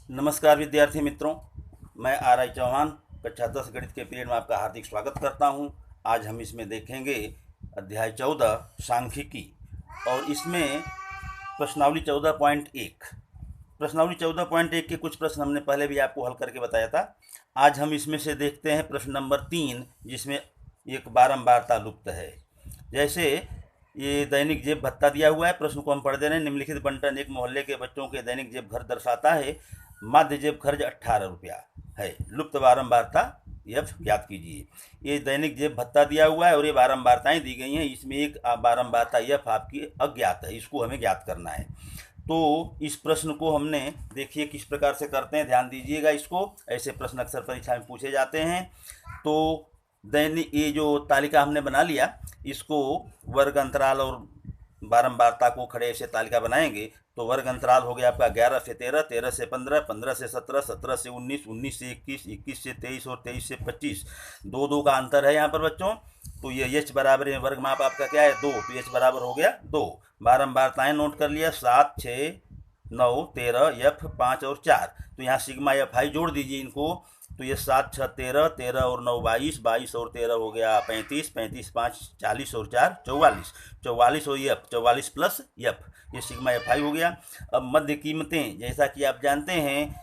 नमस्कार विद्यार्थी मित्रों, मैं आर आई चौहान कक्षा 10 गणित के पीरियड में आपका हार्दिक स्वागत करता हूं। आज हम इसमें देखेंगे अध्याय 14 सांख्यिकी और इसमें प्रश्नावली 14.1। प्रश्नावली 14.1 के कुछ प्रश्न हमने पहले भी आपको हल करके बताया था। आज हम इसमें से देखते हैं प्रश्न नंबर 3, जिसमें एक बारंबारता लुप्त है। जैसे ये दैनिक जेब भत्ता दिया हुआ है, प्रश्न को हम पढ़ दे रहे हैं। निम्नलिखित बंटन एक मोहल्ले के बच्चों के दैनिक जेब खर्च दर्शाता है। माध्य जेब खर्च 18 रुपया है। लुप्त बारंबारता यफ ज्ञात कीजिए। ये दैनिक जेब भत्ता दिया हुआ है और ये बारंबारताएं दी गई हैं। इसमें एक बारंबारता यफ आपकी अज्ञात है, इसको हमें ज्ञात करना है। तो इस प्रश्न को हमने देखिए किस प्रकार से करते हैं, ध्यान दीजिएगा इसको। ऐसे प्रश्न अक्सर परीक्षा में पूछे जाते हैं। तो दैनिक ये जो तालिका हमने बना लिया, इसको वर्ग अंतराल और बारंबारता को खड़े ऐसे तालिका बनाएंगे। तो वर्ग अंतराल हो गया आपका 11 से 13, 13 से 15, 15 से 17, 17 से 19, 19 से 21, 21 से 23 और 23 से 25। दो दो का अंतर है यहाँ पर बच्चों। तो ये एच बराबर है, वर्ग माप आपका क्या है 2, तो एच बराबर हो गया 2। बारंबारताएं नोट कर लिया 7, 6, 9, 13, एफ 5 और 4। तो यहाँ सिग्मा एफ आई जोड़ दीजिए इनको। तो ये 7, 6, 13, 13 और 9 22, 22 और 13 हो गया 35, 35, 5 40 और 4 44, 44 और एफ 44 प्लस एफ, ये सिग्मा एफ आई हो गया। अब मध्य कीमतें, जैसा कि आप जानते हैं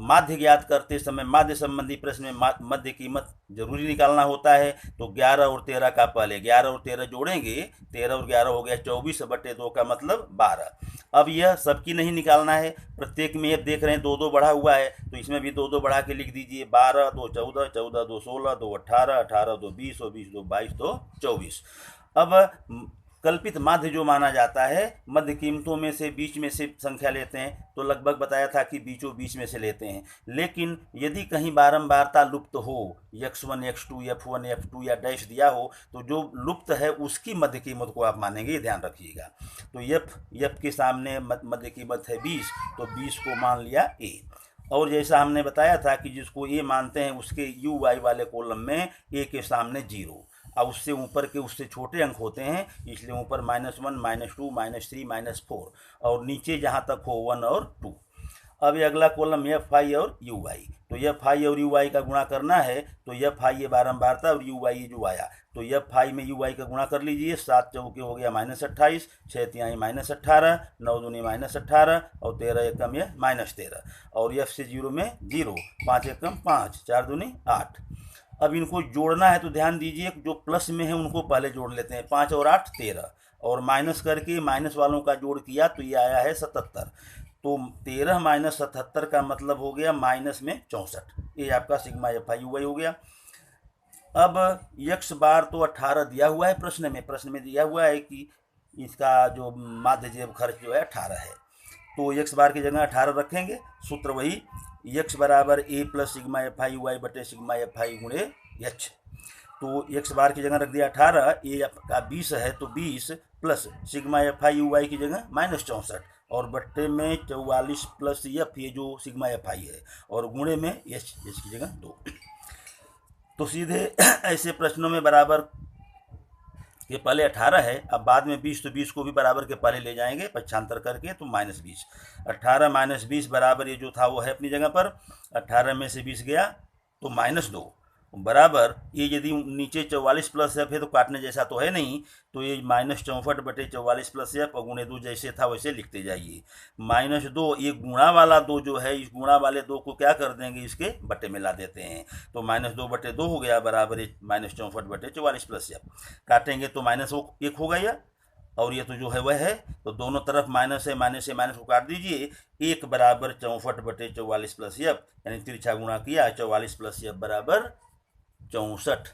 माध्य ज्ञात करते समय माध्य संबंधी प्रश्न में मध्य कीमत जरूरी निकालना होता है। तो 11 और 13 का पहले 11 और 13 जोड़ेंगे, 13 और 11 हो गया 24/2 का मतलब 12। अब यह सबकी नहीं निकालना है, प्रत्येक में ये देख रहे हैं 2 2 बढ़ा हुआ है, तो इसमें भी 2 2 बढ़ा के लिख दीजिए। 12 2 14, 14 2 16, 2 18, 18 2 20 और 20 2 22 2 24। अब कल्पित माध्य जो माना जाता है, मध्य कीमतों में से बीच में से संख्या लेते हैं। तो लगभग बताया था कि बीचों बीच में से लेते हैं। लेकिन यदि कहीं बारंबारता लुप्त हो, x1 x2 f1 f2 या डैश दिया हो, तो जो लुप्त है उसकी मध्य कीमत को आप मानेंगे, ये ध्यान रखिएगा। तो f के सामने मध्य कीमत है 20, तो 20 को मान लिया a। और जैसा हमने बताया था कि जिसको ए मानते हैं उसके यू वाई वाले कॉलम में ए के सामने 0, और उससे ऊपर के उससे छोटे अंक होते हैं, इसलिए ऊपर -1, -2, -3, -4 और नीचे जहाँ तक हो 1 और 2। अब ये अगला कॉलम एफ आई और यू वाई। तो एफ आई और यू वाई का गुणा करना है। तो एफ आई ये बारंबारता और यू वाई ये जो आया, तो एफ आई में यू वाई का गुणा कर लीजिए। 7 चौके हो गया -28, 6 तिहाई -18, 9 दूनी -18 और 13 एकम ये -13 और एफ से 0 में 0, 5 एकम 5, 4 दूनी 8। अब इनको जोड़ना है तो ध्यान दीजिए, जो प्लस में है उनको पहले जोड़ लेते हैं। 5 और 8 13 और माइनस करके माइनस वालों का जोड़ किया तो ये आया है 77। तो 13 - 77 का मतलब हो गया माइनस में 64। ये आपका सिग्मा एफ आई हो गया। अब यक्स बार तो 18 दिया हुआ है प्रश्न में दिया हुआ है कि इसका जो माध्य जेब खर्च जो है 18 है। तो एक्स बार की जगह 18 रखेंगे। सूत्र वही एक्स बराबर A plus sigma F i y बटे सिग्मा एफ आई गुणे एच। तो एक्स बार की जगह रख दिया 18, ए का 20 है तो 20 plus sigma F I U Y की जगह -64 और बट्टे में 44 प्लस एफ, ये जो सिग्मा एफ आई है, और गुणे में एच की जगह 2। तो सीधे ऐसे प्रश्नों में बराबर ये पहले 18 है, अब बाद में 20, तो 20 को भी बराबर के पहले ले जाएंगे पक्षांतर करके, तो -20। 18 - 20 बराबर ये जो था वो है अपनी जगह पर। 18 में से 20 गया तो -2 बराबर ये, यदि नीचे 44 प्लस एफ है तो काटने जैसा तो है नहीं, तो ये -64 बटे 44 प्लस एफ और गुणे 2 जैसे था वैसे लिखते जाइए। -2 ये गुणा वाला 2 जो है, इस गुणा वाले 2 को क्या कर देंगे, इसके बटे में ला देते हैं। तो -2 बटे 2 हो गया बराबर -64 बटे 44 प्लस एफ। काटेंगे तो -1 होगा यह, और ये तो जो है वह है, तो दोनों तरफ माइनस है, माइनस से माइनस को काट दीजिए। 1 बराबर 64 बटे 44 प्लस एफ, यानी तिरछा गुणा किया 44 प्लस एफ बराबर 64।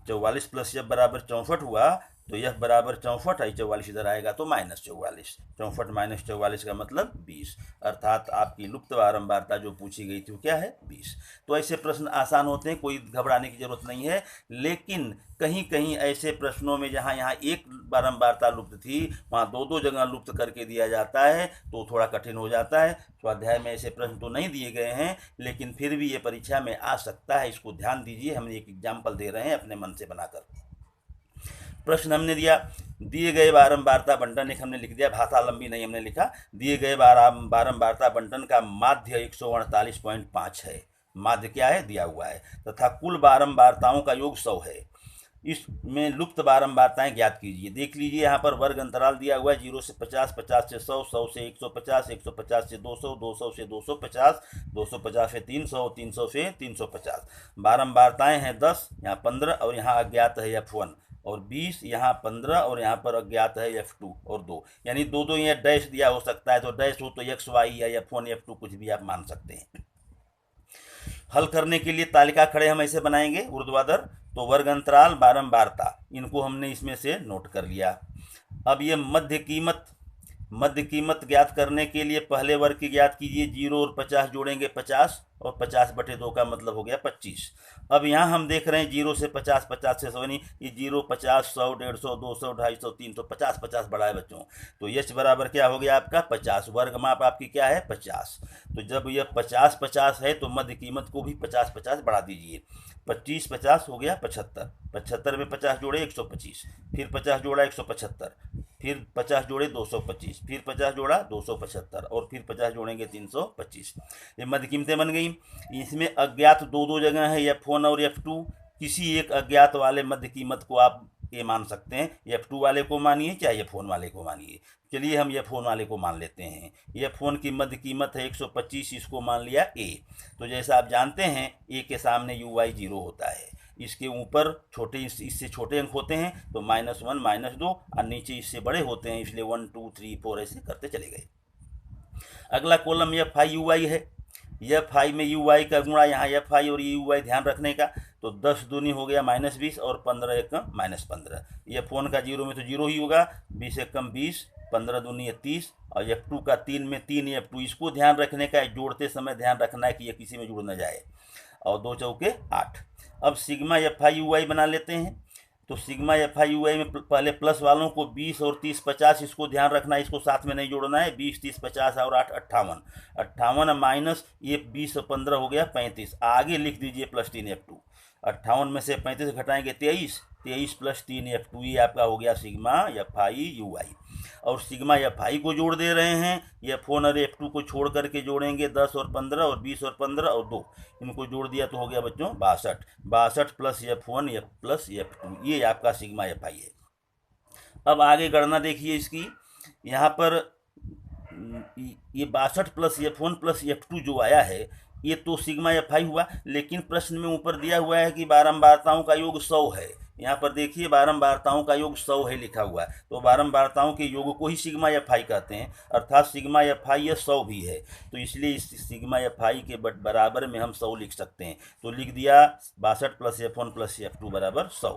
44 प्लस एफ बराबर 64 हुआ, तो एफ बराबर 64 है, 44 इधर आएगा तो -44। 64 - 44 का मतलब 20, अर्थात आपकी लुप्त बारंबारता जो पूछी गई थी वो क्या है 20। तो ऐसे प्रश्न आसान होते हैं, कोई घबराने की जरूरत नहीं है। लेकिन कहीं कहीं ऐसे प्रश्नों में जहाँ यहाँ एक बारंबारता लुप्त थी, वहाँ 2 जगह लुप्त करके दिया जाता है, तो थोड़ा कठिन हो जाता है। स्वाध्याय में ऐसे प्रश्न तो नहीं दिए गए हैं, लेकिन फिर भी ये परीक्षा में आ सकता है, इसको ध्यान दीजिए। हम एक एग्जाम्पल दे रहे हैं अपने मन से बनाकर। प्रश्न हमने दिया, दिए गए बारंबारता बंटन, एक हमने लिख दिया, भाषा लंबी नहीं हमने लिखा। दिए गए बारंबारता बंटन का माध्य 148.5 है। माध्य क्या है, दिया हुआ है। तथा कुल बारंबारताओं का योग 100 है। इसमें लुप्त बारंबारताएं ज्ञात कीजिए। देख लीजिए, यहाँ पर वर्ग अंतराल दिया हुआ है 0 से 50, 50 से 100, 100 से 150, 150 से 200, 200 से 250, 250 से 300, 300 से 350। बारंबारताएं हैं 10, यहाँ 15 और यहाँ अज्ञात है F1, और 20, यहाँ 15 और यहाँ पर अज्ञात है F2 और 2, यानी दो दो यहाँ डैश दिया हो सकता है, तो डैश हो तो X, Y या F1, F2 कुछ भी आप मान सकते हैं। हल करने के लिए तालिका खड़े हम ऐसे बनाएंगे ऊर्ध्वाधर, तो वर्ग अंतराल बारंबारता इनको हमने इसमें से नोट कर लिया। अब ये मध्य कीमत ज्ञात करने के लिए पहले वर्ग की ज्ञात कीजिए। 0 और 50 जोड़ेंगे 50, और 50/2 का मतलब हो गया 25। अब यहाँ हम देख रहे हैं 0 से 50, 50 से 100, यानी ये 0, 50, 100, 150, 200, 250, 300, 50, 50 बढ़ा है बच्चों। तो यश बराबर क्या हो गया आपका 50। वर्ग माप आपकी क्या है 50। तो जब यह 50, 50 है तो मध्य कीमत को भी 50, 50 बढ़ा दीजिए। 25, 50 हो गया 75। 75 में 50 जोड़े 125, फिर 50 जोड़ा 175, फिर 50 जोड़े 225, फिर 50 जोड़ा 275, और फिर 50 जोड़ेंगे 325। ये मध्य कीमतें बन गई। इसमें अज्ञात दो जगह है, F1 और F2। किसी एक अज्ञात वाले मध्य कीमत को आप ये मान सकते हैं, F2 वाले को मानिए चाहे F1 वाले को मानिए। चलिए हम F1 वाले को मान लेते हैं। F1 की मध्य कीमत है 125, इसको मान लिया A। तो जैसा आप जानते हैं A के सामने UY 0 होता है, इसके ऊपर छोटे इससे छोटे अंक होते हैं तो -1, -2, और नीचे इससे बड़े होते हैं, इसलिए 1, 2, 3, 4 ऐसे करते चले गए। अगला कॉलम FI UY है। FI में UY का गुणा, यहाँ FI और UY ध्यान रखने का, तो 10 दूनी हो गया -20, और 15 एकम -15। F1 का 0 में तो 0 ही होगा, 20 एकम 20, 15 दूनी 30, और F2 का 3 में 3 F2। इसको ध्यान रखने का है, जोड़ते समय ध्यान रखना है कि ये किसी में जुड़ न जाए। और 2 चौके 8। अब सिग्मा FI UY बना लेते हैं। तो सिग्मा FI UY में पहले प्लस वालों को 20 और 30, 50, इसको ध्यान रखना है, इसको साथ में नहीं जोड़ना है। 20, 30, 50 और 8, 58। 58 माइनस ये 20 और 15 हो गया 35। आगे लिख दीजिए +3 F2। 58 में से 35 घटाएंगे 23, 23 + 3 F2, ये आपका हो गया सिग्मा FI UY। और सिग्मा FI को जोड़ दे रहे हैं, F1 और F2 को छोड़ करके जोड़ेंगे 10 और 15 और 20 और 15 और 2, इनको जोड़ दिया तो हो गया बच्चों 62। 62 + F1 + F2, ये आपका सिग्मा FI है। अब आगे गणना देखिए इसकी। यहाँ पर ये 62 + F1 + F2 जो आया है, ये तो सिग्मा FI हुआ, लेकिन प्रश्न में ऊपर दिया हुआ है कि बारंबारताओं का योग 100 है। यहाँ पर देखिए बारंबारताओं का योग 100 है लिखा हुआ है, तो बारंबारताओं के योग को ही सिग्मा FI कहते हैं, अर्थात सिग्मा FI ये 100 भी है। तो इसलिए इस सिग्मा FI के बराबर में हम 100 लिख सकते हैं। तो लिख दिया 62 + F1 + F2 = 100।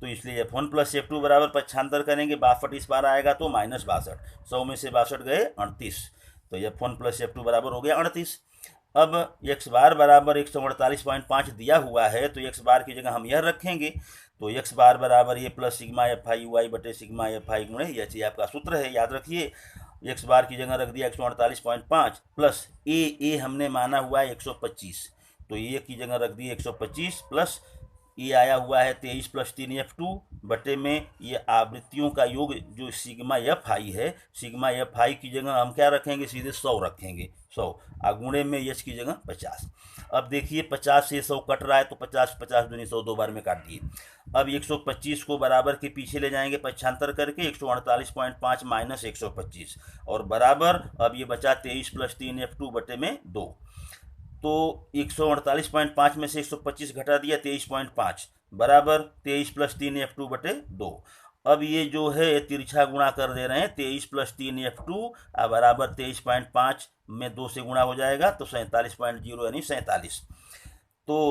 तो इसलिए F1 + F2 बराबर पक्षांतर करेंगे, 62 इस बार आएगा तो -62, 100 में से 62 गए 38, तो F1 + F2 बराबर हो गया 38। अब x बार बराबर 148.5 दिया हुआ है, तो x बार की जगह हम यह रखेंगे, तो x बार बराबर ये प्लस सिग्मा FI UY बटे सिग्मा FI गुणे, यह चीज़ आपका सूत्र है, याद रखिए। x बार की जगह रख दिया 148.5 प्लस ए हमने माना हुआ है 125, तो ए की जगह रख दिए 125 प्लस ये आया हुआ है 23 + 3 F2 बटे में ये आवृत्तियों का योग जो सिग्मा FI है, सिग्मा FI की जगह हम क्या रखेंगे, सीधे 100 रखेंगे, 100 गुणे में यश की जगह 50। अब देखिए 50 से 100 कट रहा है, तो 50, 50 दूनी 100, 2 बार में काट दिए। अब 125 को बराबर के पीछे ले जाएंगे पक्षांतर करके, 148.5 माइनस 125 और बराबर, अब ये बचा 23 + 3 F2 बटे में 2। तो 148.5 में से 125 घटा दिया 23.5 बराबर 23 + 3 F2 बटे 2। अब ये जो है तिरछा गुणा कर दे रहे हैं, 23 + 3 F2 बराबर 23.5 में 2 से गुणा हो जाएगा तो 47.0 यानी 47। तो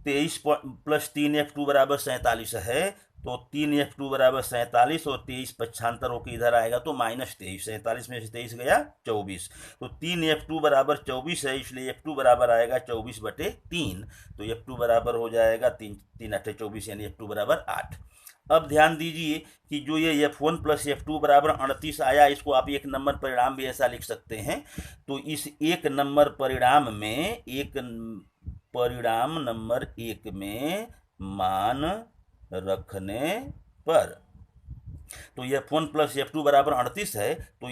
23 + 3 F2 बराबर 47 है, तो 3 F2 बराबर 47 और 23 पक्षांतर होकर इधर आएगा तो -23, 47 में से 23 गया 24, तो 3 F2 बराबर 24 है, इसलिए F2 बराबर आएगा 24/3, तो F2 बराबर हो जाएगा 3 3 8 24 यानी F2 बराबर 8। अब ध्यान दीजिए कि जो ये F1 + F2 बराबर 38 आया, इसको आप एक नंबर परिणाम भी ऐसा लिख सकते हैं। तो इस एक नंबर परिणाम में, परिणाम नंबर 1 में मान रखने पर तो F1 प्लस F2 बराबर 38 है। तो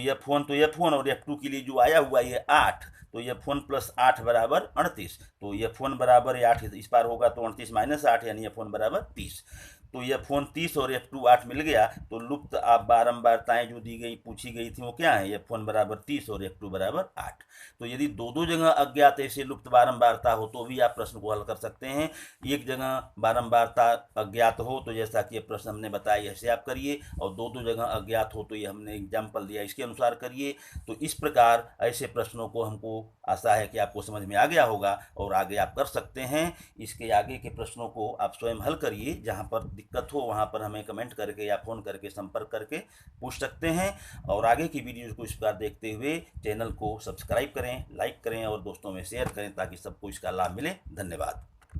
F1 और F2 के लिए जो आया हुआ ये 8, तो F1 प्लस 8 बराबर 38। तो F1 बराबर 8 इस पार होगा तो 38 माइनस 8 यानी F1 बराबर 30। तो F1 30 और F2 8 मिल गया। तो लुप्त आप बारंबारताएं जो दी गई पूछी गई थी वो क्या है, F1 बराबर 30 और F2 बराबर 8। तो यदि दो दो जगह अज्ञात ऐसे लुप्त बारंबारता हो तो भी आप प्रश्न को हल कर सकते हैं। एक जगह बारंबारता अज्ञात हो तो जैसा कि ये प्रश्न हमने बताया ऐसे आप करिए, और दो दो जगह अज्ञात हो तो ये हमने एग्जाम्पल दिया इसके अनुसार करिए। तो इस प्रकार ऐसे प्रश्नों को हमको आशा है कि आपको समझ में आ गया होगा और आगे आप कर सकते हैं। इसके आगे के प्रश्नों को आप स्वयं हल करिए। जहाँ पर दिक्कत हो वहाँ पर हमें कमेंट करके या फ़ोन करके संपर्क करके पूछ सकते हैं। और आगे की वीडियोज़ को इस प्रकार देखते हुए चैनल को सब्सक्राइब करें, लाइक करें और दोस्तों में शेयर करें ताकि सबको इसका लाभ मिले। धन्यवाद।